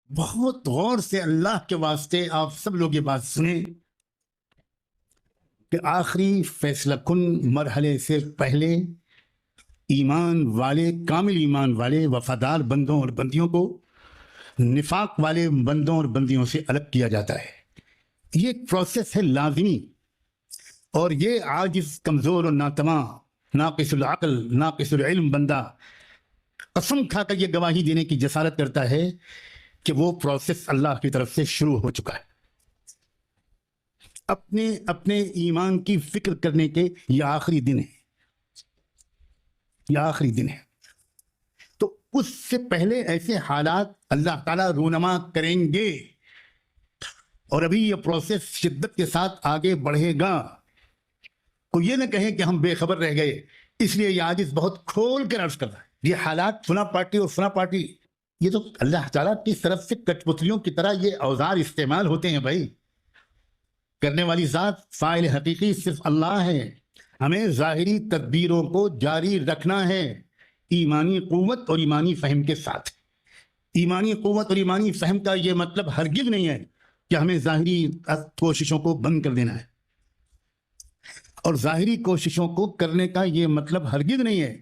بہت غور سے اللہ کے واسطے آپ سب لوگ یہ بات سنیں کہ آخری فیصلہ کن مرحلے سے پہلے ایمان والے، کامل ایمان والے وفادار بندوں اور بندیوں کو نفاق والے بندوں اور بندیوں سے الگ کیا جاتا ہے۔ یہ ایک پروسیس ہے لازمی، اور یہ عاجز، کمزور اور ناتواں، ناقص العقل، ناقص العلم بندہ قسم کھا کر یہ گواہی دینے کی جسارت کرتا ہے کہ وہ پروسیس اللہ کی طرف سے شروع ہو چکا ہے۔ اپنے ایمان کی فکر کرنے کے یہ آخری دن ہے، یہ آخری دن ہے۔ تو اس سے پہلے ایسے حالات اللہ تعالیٰ رونما کریں گے، اور ابھی یہ پروسیس شدت کے ساتھ آگے بڑھے گا۔ کوئی یہ نہ کہے کہ ہم بے خبر رہ گئے، اس لیے یہ عاجز بہت کھول کر عرض کر رہا ہے۔ یہ حالات فلاں پارٹی اور فلاں پارٹی، یہ تو اللہ تعالیٰ کی طرف سے کٹ پتلیوں کی طرح یہ اوزار استعمال ہوتے ہیں بھائی۔ کرنے والی ذات، فاعل حقیقی صرف اللہ ہے۔ ہمیں ظاہری تدبیروں کو جاری رکھنا ہے ایمانی قوت اور ایمانی فہم کے ساتھ۔ ایمانی قوت اور ایمانی فہم کا یہ مطلب ہرگز نہیں ہے کہ ہمیں ظاہری کوششوں کو بند کر دینا ہے، اور ظاہری کوششوں کو کرنے کا یہ مطلب ہرگز نہیں ہے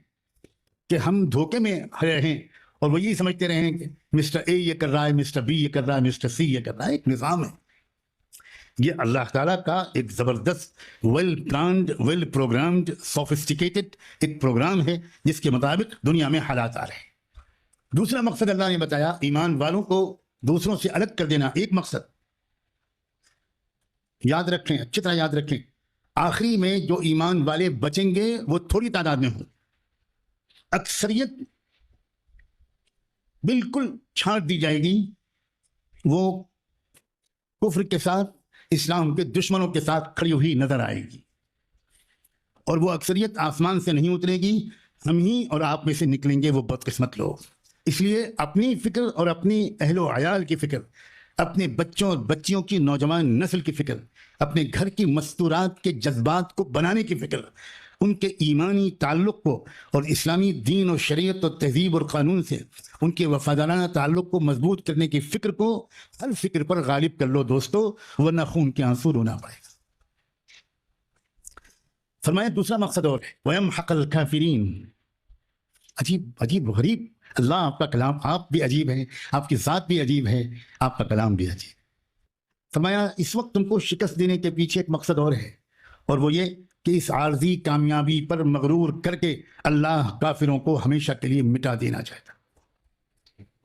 کہ ہم دھوکے میں رہیں اور وہ یہ سمجھتے رہیں کہ مسٹر اے یہ کر رہا ہے، مسٹر بی یہ کر رہا ہے، مسٹر سی یہ کر رہا ہے۔ ایک نظام ہے، یہ اللہ تعالیٰ کا ایک زبردست well planned, well programmed, sophisticated ایک پروگرام ہے جس کے مطابق دنیا میں حالات آ رہے ہیں۔ دوسرا مقصد اللہ نے بتایا، ایمان والوں کو دوسروں سے الگ کر دینا۔ ایک مقصد یاد رکھیں، اچھی طرح یاد رکھیں، آخری میں جو ایمان والے بچیں گے وہ تھوڑی تعداد میں ہوں، اکثریت بالکل چھانٹ دی جائے گی، وہ کفر کے ساتھ، اسلام کے دشمنوں کے ساتھ کھڑی ہوئی نظر آئے گی، اور وہ اکثریت آسمان سے نہیں اترے گی، ہم ہی اور آپ میں سے نکلیں گے وہ بدقسمت لوگ۔ اس لیے اپنی فکر اور اپنی اہل و عیال کی فکر، اپنے بچوں اور بچیوں کی نوجوان نسل کی فکر، اپنے گھر کی مستورات کے جذبات کو بنانے کی فکر، ان کے ایمانی تعلق کو اور اسلامی دین اور شریعت اور تہذیب اور قانون سے ان کے وفادارانہ تعلق کو مضبوط کرنے کی فکر کو ہر فکر پر غالب کر لو دوستو، ورنہ خون کے آنسو رونا پڑے گا۔ فرمایا دوسرا مقصد اور ہے، وَيَمْحَقَ الْكَافِرِينَ۔ عجیب عجیب غریب اللہ آپ کا کلام، آپ بھی عجیب ہیں، آپ کی ذات بھی عجیب ہے، آپ کا کلام بھی عجیب۔ فرمایا اس وقت تم کو شکست دینے کے پیچھے ایک مقصد اور ہے، اور وہ یہ کہ اس عارضی کامیابی پر مغرور کر کے اللہ کافروں کو ہمیشہ کے لیے مٹا دینا چاہتا۔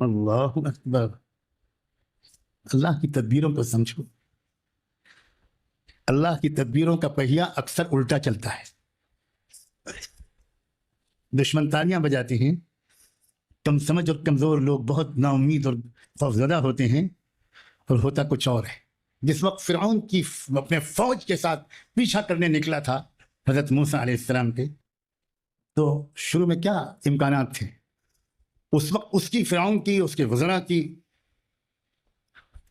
اللہ اکبر، اللہ کی تدبیروں کو سمجھو۔ اللہ کی تدبیروں کا پہیہ اکثر الٹا چلتا ہے۔ دشمن تالیاں بجاتے ہیں، کم سمجھ اور کمزور لوگ بہت نا امید اور خوفزدہ ہوتے ہیں، اور ہوتا کچھ اور ہے۔ جس وقت فرعون کی اپنے فوج کے ساتھ پیچھا کرنے نکلا تھا حضرت موسیٰ علیہ السلام کے، تو شروع میں کیا امکانات تھے؟ اس وقت اس کی فرعون کی، اس کے وزراء کی،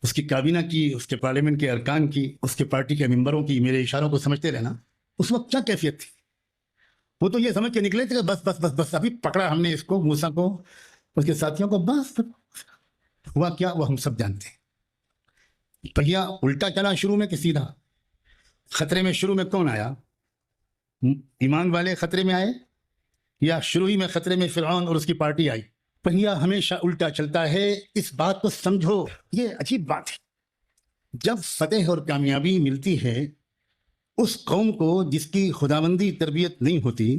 اس کی کابینہ کی، اس کے پارلیمنٹ کے ارکان کی، اس کے پارٹی کے ممبروں کی، میرے اشاروں کو سمجھتے رہنا، اس وقت کیا کیفیت تھی؟ وہ تو یہ سمجھ کے نکلے تھے کہ بس بس بس بس ابھی پکڑا ہم نے اس کو، موسیٰ کو، اس کے ساتھیوں کو، بس ہوا کیا وہ ہم سب جانتے ہیں۔ پہیہ الٹا چلا شروع میں کہ سیدھا؟ خطرے میں شروع میں کون آیا؟ ایمان والے خطرے میں آئے، یا شروع ہی میں خطرے میں فرعون اور اس کی پارٹی آئی؟ پہیہ ہمیشہ الٹا چلتا ہے، اس بات کو سمجھو۔ یہ عجیب بات ہے، جب فتح اور کامیابی ملتی ہے اس قوم کو جس کی خداوندی تربیت نہیں ہوتی،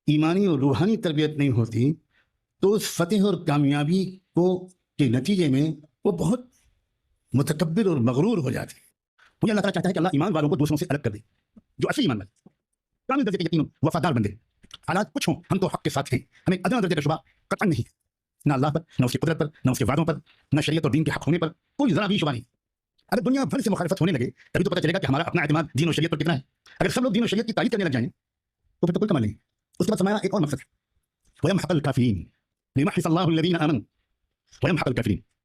ایمانی اور روحانی تربیت نہیں ہوتی، تو اس فتح اور کامیابی کو کے نتیجے میں وہ بہت متکبر اور مغرور ہو جاتے ہیں۔ مجھے اللہ تعالیٰ چاہتا ہے کہ اللہ ایمان والوں کو دوسروں سے الگ کر دے، جو اصلی ایمان والے، کامل درجے کے یقین وفادار بندے۔ حالات کچھ ہوں، ہم تو حق کے ساتھ ہیں، ہمیں ادنا درجے کا شبہ قطعا نہیں ہے، نہ اللہ پر، نہ اس کی قدرت پر، نہ اس کے وعدوں پر، نہ شریعت اور دین کے حق ہونے پر کوئی ذرا بھی شبہ نہیں۔ اگر دنیا بھر سے مخالفت ہونے لگے تبھی تو پتہ چلے گا کہ ہمارا اپنا اعتماد دین و شریعت پر کتنا ہے۔ اگر سب لوگ دین و شریعت کی تعریف کرنے لگ جائیں تو پھر تو کوئی کمال نہیں۔ اس کے بعد فرمایا ایک اور مقصد ہے، وَيَمْحَقَ الْكَافِرِينَ لِيُمَحِّصَ اللَّهُ الَّذِينَ آمَنُوا وَيَمْحَقَ الْكَافِرِينَ۔